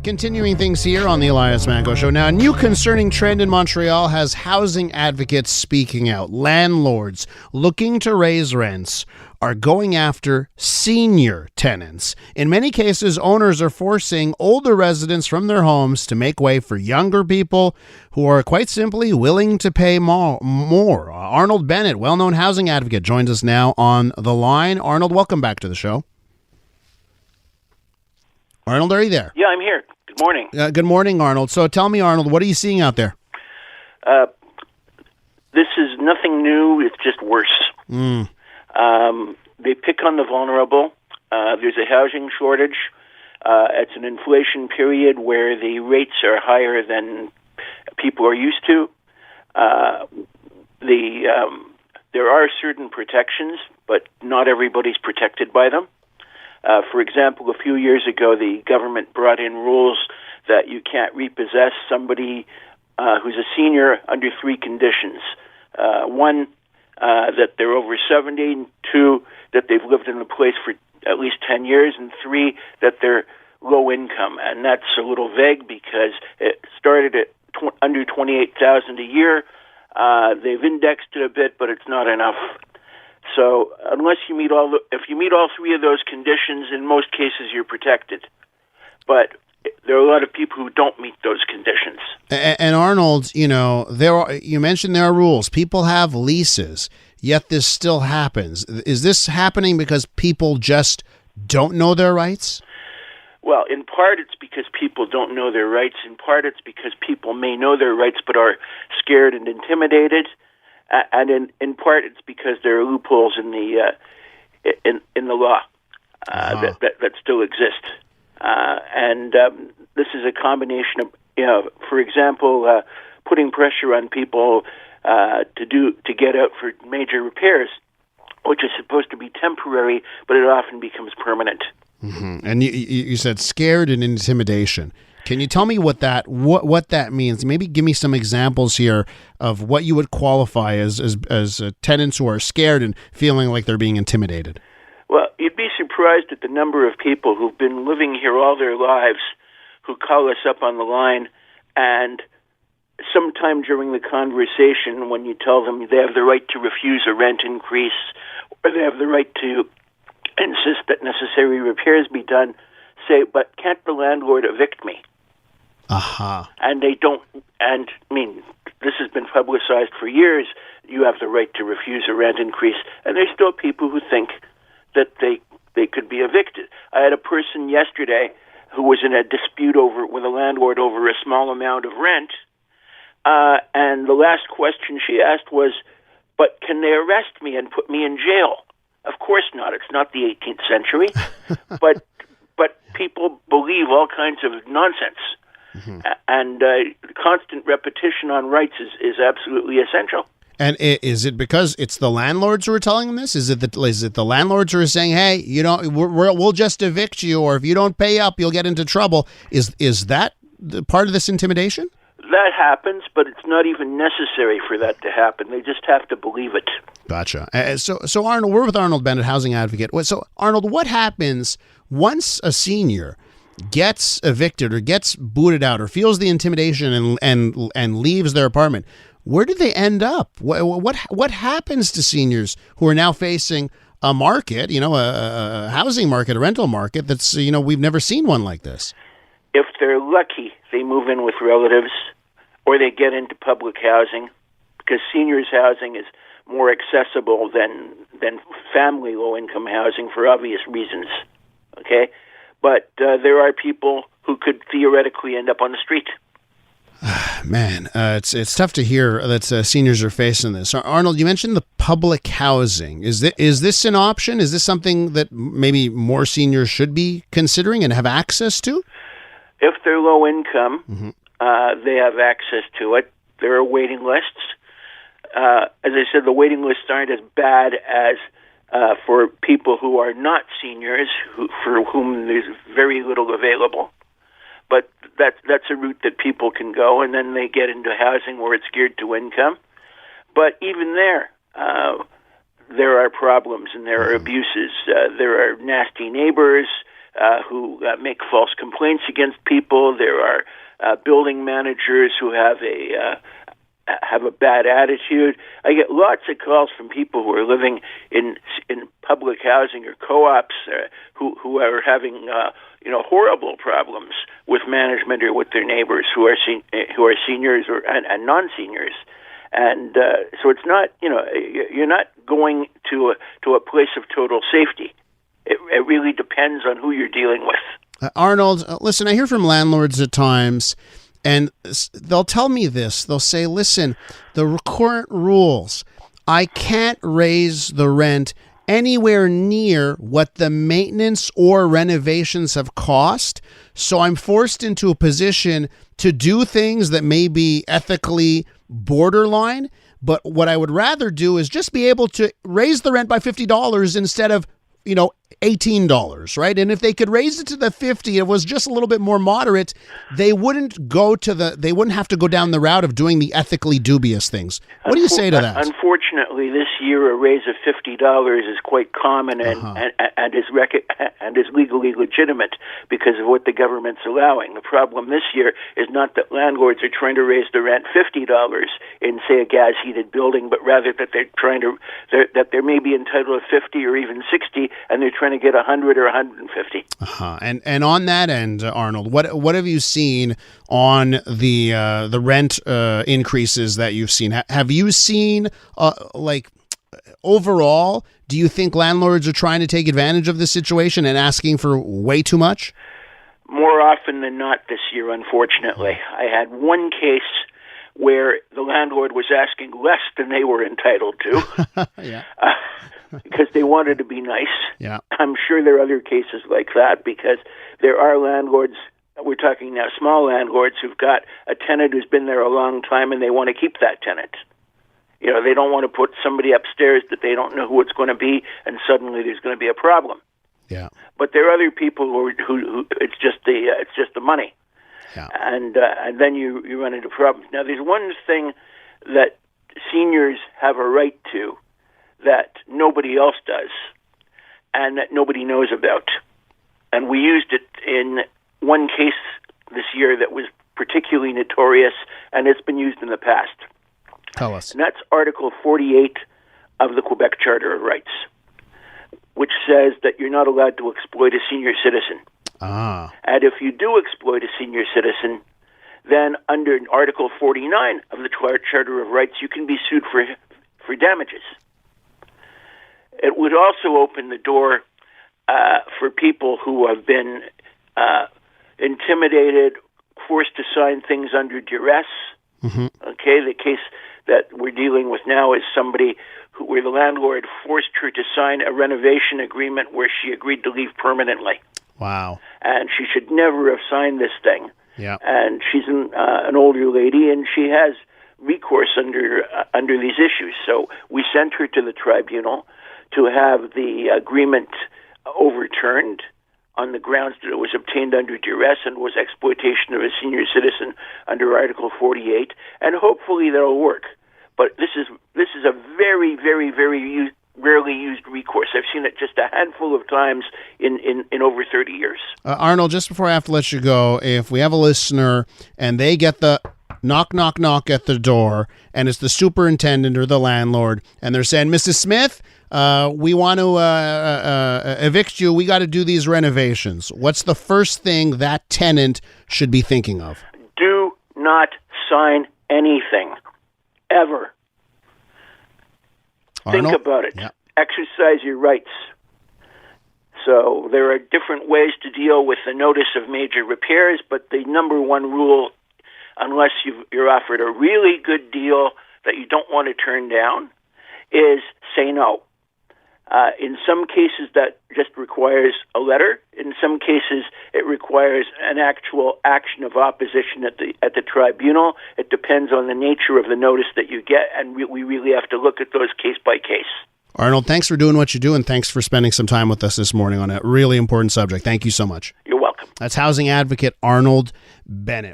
Continuing things here on the Elias Mango Show. Now, a new concerning trend in Montreal has housing advocates speaking out. Landlords looking to raise rents are going after senior tenants. In many cases, owners are forcing older residents from their homes to make way for younger people who are quite simply willing to pay more. Arnold Bennett, well-known housing advocate, joins us now on the line. Arnold, welcome back to the show. Arnold, are you there? Yeah, I'm here. Good morning. Good morning, Arnold. So tell me, Arnold, what are you seeing out there? This is nothing new. It's just worse. They pick on the vulnerable. There's a housing shortage. It's an inflation period where the rates are higher than people are used to. There are certain protections, but not everybody's protected by them. For example, a few years ago, the government brought in rules that you can't repossess somebody who's a senior under three conditions. One, that they're over 70. Two, that they've lived in the place for at least 10 years. And three, that they're low income. And that's a little vague because it started at under $28,000 a year. They've indexed it a bit, but it's not enough. So unless you meet if you meet all three of those conditions, in most cases you're protected. But there are a lot of people who don't meet those conditions. And Arnold, you mentioned there are rules. People have leases, yet this still happens. Is this happening because people just don't know their rights? Well, in part it's because people don't know their rights. In part it's because people may know their rights but are scared and intimidated. And in part, it's because there are loopholes in the law that still exist. This is a combination of, for example, putting pressure on people to get out for major repairs, which is supposed to be temporary, but it often becomes permanent. Mm-hmm. And you said scared and intimidation. Can you tell me what that means? Maybe give me some examples here of what you would qualify as tenants who are scared and feeling like they're being intimidated. Well, you'd be surprised at the number of people who've been living here all their lives who call us up on the line, and sometime during the conversation when you tell them they have the right to refuse a rent increase or they have the right to insist that necessary repairs be done, say, but can't the landlord evict me? And they don't, and I mean, this has been publicized for years. You have the right to refuse a rent increase, and there's still people who think that they could be evicted. I had a person yesterday who was in a dispute with a landlord over a small amount of rent, and the last question she asked was, but can they arrest me and put me in jail? Of course not. It's not the 18th century, but people believe all kinds of nonsense. Mm-hmm. And constant repetition on rights is absolutely essential. And is it because it's the landlords who are telling them this? Is it the landlords who are saying, "Hey, we'll just evict you, or if you don't pay up, you'll get into trouble"? Is that part of this intimidation? That happens, but it's not even necessary for that to happen. They just have to believe it. Gotcha. So Arnold, we're with Arnold Bennett, housing advocate. So Arnold, what happens once a senior gets evicted or gets booted out or feels the intimidation and leaves their apartment? Where do they end up? What happens to seniors who are now facing a market, a housing market, a rental market that's, we've never seen one like this? If they're lucky, they move in with relatives or they get into public housing because seniors housing is more accessible than family low-income housing for obvious reasons. Okay? But there are people who could theoretically end up on the street. Man, it's tough to hear that seniors are facing this. Arnold, you mentioned the public housing. Is this an option? Is this something that maybe more seniors should be considering and have access to? If they're low income, mm-hmm. They have access to it. There are waiting lists. As I said, the waiting lists aren't as bad as for people who are not seniors, for whom there's very little available. But that's a route that people can go, and then they get into housing where it's geared to income. But even there are problems and there are abuses. There are nasty neighbors. make false complaints against people. There are building managers who have a bad attitude. I get lots of calls from people who are living in public housing or co-ops who are having horrible problems with management or with their neighbors who are seniors and non-seniors. And so it's not, you're not going to a place of total safety. It really depends on who you're dealing with. Arnold, listen, I hear from landlords at times, and they'll tell me this. They'll say, listen, the current rules, I can't raise the rent anywhere near what the maintenance or renovations have cost, so I'm forced into a position to do things that may be ethically borderline, but what I would rather do is just be able to raise the rent by $50 instead of $18, right? And if they could raise it to the 50, it was just a little bit more moderate, they wouldn't have to go down the route of doing the ethically dubious things. What do you say to that? Unfortunately, this year a raise of $50 is quite common and is legally legitimate because of what the government's allowing. The problem this year is not that landlords are trying to raise the rent $50 in, say, a gas-heated building, but rather that that they may be entitled to 50 or even 60, and they're trying to get 100 or 150. And on that end, Arnold, what have you seen on the rent increases that you've seen? Have you seen overall? Do you think landlords are trying to take advantage of the situation and asking for way too much? More often than not this year, unfortunately. I had one case where the landlord was asking less than they were entitled to. Yeah. Because they wanted to be nice. Yeah. I'm sure there are other cases like that because there are landlords, we're talking now small landlords, who've got a tenant who's been there a long time and they want to keep that tenant. They don't want to put somebody upstairs that they don't know who it's going to be and suddenly there's going to be a problem. Yeah. But there are other people who it's just the money. Yeah. And then you run into problems. Now there's one thing that seniors have a right to that nobody else does and that nobody knows about. And we used it in one case this year that was particularly notorious, and it's been used in the past. Tell us. And that's Article 48 of the Quebec Charter of Rights, which says that you're not allowed to exploit a senior citizen. And if you do exploit a senior citizen, then under Article 49 of the Charter of Rights, you can be sued for damages. It would also open the door for people who have been intimidated, forced to sign things under duress. Mm-hmm. Okay, the case that we're dealing with now is somebody where the landlord forced her to sign a renovation agreement where she agreed to leave permanently. Wow. And she should never have signed this thing. Yeah. And she's an older lady, and she has recourse under these issues. So we sent her to the tribunal to have the agreement overturned on the grounds that it was obtained under duress and was exploitation of a senior citizen under Article 48, and hopefully that'll work. But this is a very, very, very rarely used recourse. I've seen it just a handful of times in over 30 years. Arnold, just before I have to let you go, if we have a listener and they get the knock, knock, knock at the door, and it's the superintendent or the landlord, and they're saying, Mrs. Smith, we want to evict you. We got to do these renovations. What's the first thing that tenant should be thinking of? Do not sign anything, ever. Arnold? Think about it. Yeah. Exercise your rights. So there are different ways to deal with the notice of major repairs, but the number one rule, unless you're offered a really good deal that you don't want to turn down, is say no. In some cases, that just requires a letter. In some cases, it requires an actual action of opposition at the tribunal. It depends on the nature of the notice that you get, and we really have to look at those case by case. Arnold, thanks for doing what you do, and thanks for spending some time with us this morning on a really important subject. Thank you so much. You're welcome. That's housing advocate Arnold Bennett.